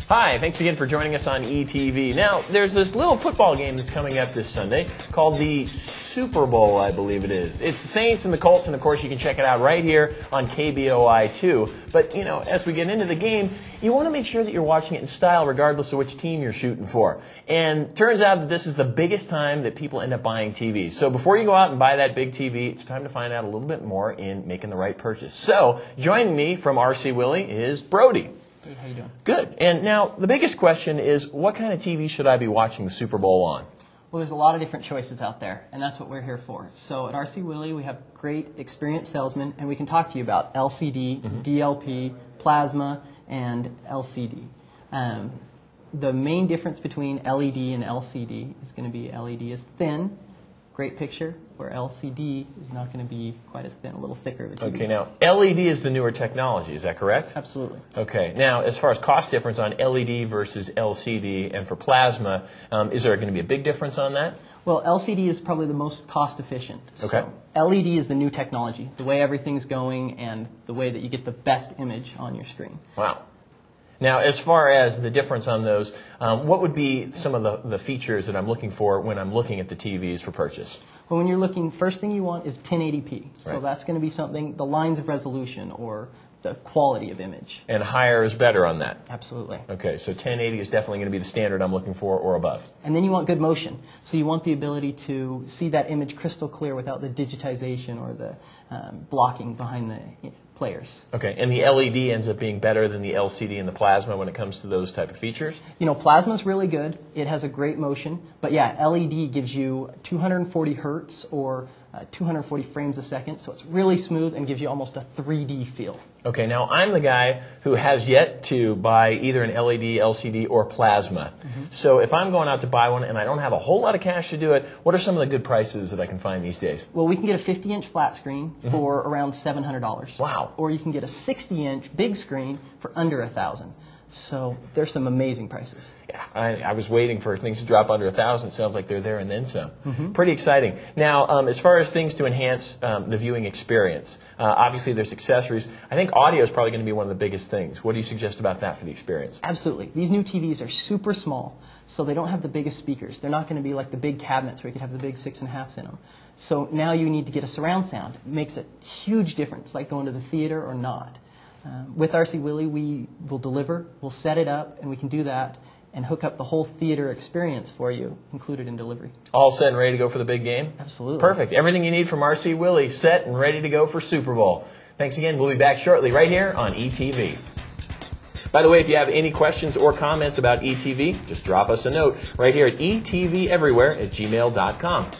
Hi, thanks again for joining us on E-TV. Now, there's this little football game that's coming up this Sunday called the Super Bowl, I believe it is. It's the Saints and the Colts, and of course you can check it out right here on KBOI2. But, you know, as we get into the game, you want to make sure that you're watching it in style regardless of which team you're shooting for. And it turns out that this is the biggest time that people end up buying TVs. So before you go out and buy that big TV, it's time to find out a little bit more in making the right purchase. So, joining me from RC Willey is Brody. Hey, how you doing? Good. And now, the biggest question is, what kind of TV should I be watching the Super Bowl on? Well, there's a lot of different choices out there, and that's what we're here for. So at RC Willey, we have great experienced salesmen, and we can talk to you about LCD, DLP, plasma, and LCD. The main difference between LED and LCD is going to be LED is thin, great picture, where LCD is not going to be quite as thin, a little thicker of a TV. Okay, now, LED is the newer technology, is that correct? Absolutely. Okay, now, as far as cost difference on LED versus LCD and for plasma, is there going to be a big difference on that? Well, LCD is probably the most cost efficient. Okay. So LED is the new technology, the way everything's going and the way that you get the best image on your screen. Wow. Now, as far as the difference on those, what would be some of the features that I'm looking for when I'm looking at the TVs for purchase? Well, when you're looking, first thing you want is 1080p. So Right. that's going to be something, the lines of resolution or the quality of image. And higher is better on that? Absolutely. Okay, so 1080 is definitely going to be the standard I'm looking for or above. And then you want good motion. So you want the ability to see that image crystal clear without the digitization or the blocking behind the players. Okay, and the LED ends up being better than the LCD and the plasma when it comes to those type of features? You know, plasma's really good. It has a great motion. But yeah, LED gives you 240 hertz or 240 frames a second. So it's really smooth and gives you almost a 3D feel. Okay, now I'm the guy who has yet to buy either an LED, LCD, or plasma. So if I'm going out to buy one and I don't have a whole lot of cash to do it, what are some of the good prices that I can find these days? Well, we can get a 50-inch flat screen for around $700. Wow. Or you can get a 60-inch big screen for under $1,000. So there's some amazing prices. Yeah, I was waiting for things to drop under $1,000. It sounds like they're there and then some. Pretty exciting. Now, as far as things to enhance the viewing experience, obviously there's accessories. I think audio is probably going to be one of the biggest things. What do you suggest about that for the experience? Absolutely. These new TVs are super small, so they don't have the biggest speakers. They're not going to be like the big cabinets where you could have the big 6.5s in them. So now you need to get a surround sound. It makes a huge difference, like going to the theater or not. With RC Willey, we will deliver, we'll set it up, and we can do that and hook up the whole theater experience for you, included in delivery. All set and ready to go for the big game? Absolutely. Perfect. Everything you need from RC Willey, set and ready to go for Super Bowl. Thanks again. We'll be back shortly right here on E-TV. By the way, if you have any questions or comments about E-TV, just drop us a note right here at etveverywhere@gmail.com.